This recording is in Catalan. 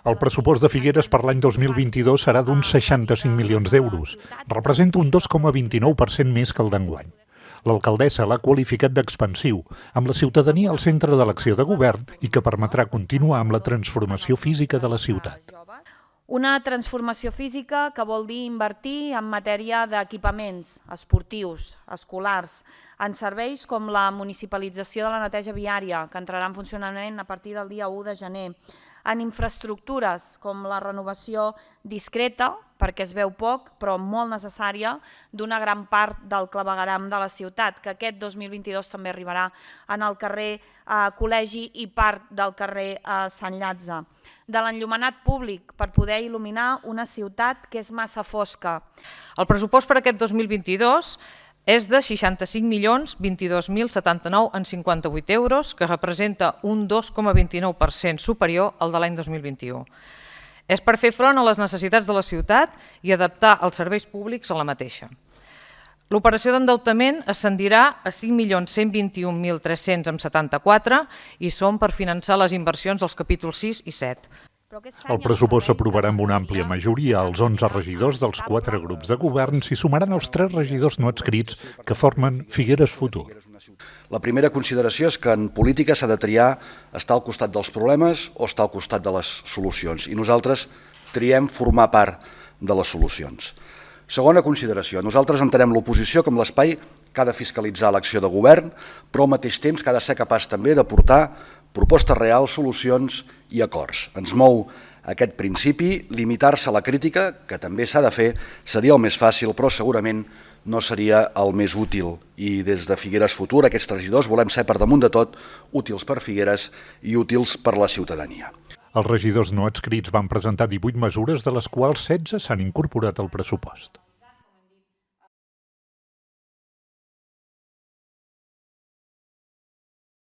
El pressupost de Figueres per l'any 2022 serà d'uns 65 milions d'euros. Representa un 2,29% més que el d'enguany. L'alcaldessa l'ha qualificat d'expansiu, amb la ciutadania al centre de l'acció de govern i que permetrà continuar amb la transformació física de la ciutat. Una transformació física que vol dir invertir en matèria d'equipaments esportius, escolars, en serveis com la municipalització de la neteja viària, que entrarà en funcionament a partir del dia 1 de gener, en infraestructures com la renovació discreta, perquè es veu poc, però molt necessària, d'una gran part del clavegueram de la ciutat, que aquest 2022 també arribarà en el carrer Col·legi i part del carrer Sant Llàtzer. De l'enllumenat públic per poder il·luminar una ciutat que és massa fosca. El pressupost per aquest 2022 és de 65.022.079,58 euros, que representa un 2,29% superior al de l'any 2021. És per fer front a les necessitats de la ciutat i adaptar els serveis públics a la mateixa. L'operació d'endeutament ascendirà a 5.121.374 i són per finançar les inversions dels capítols 6 i 7. El pressupost s'aprovarà amb una àmplia majoria. Els 11 regidors dels 4 grups de govern s'hi sumaran els 3 regidors no adscrits que formen Figueres Futur. La primera consideració és que en política s'ha de triar estar al costat dels problemes o estar al costat de les solucions. I nosaltres triem formar part de les solucions. Segona consideració, nosaltres entenem l'oposició com l'espai que ha de fiscalitzar l'acció de govern, però al mateix temps que ha de ser capaç també d'aportar propostes reals, solucions i acords. Ens mou aquest principi, limitar-se a la crítica, que també s'ha de fer, seria el més fàcil, però segurament no seria el més útil. I des de Figueres Futur, aquests regidors, volem ser per damunt de tot útils per Figueres i útils per la ciutadania. Els regidors no adscrits van presentar 18 mesures, de les quals 16 s'han incorporat al pressupost.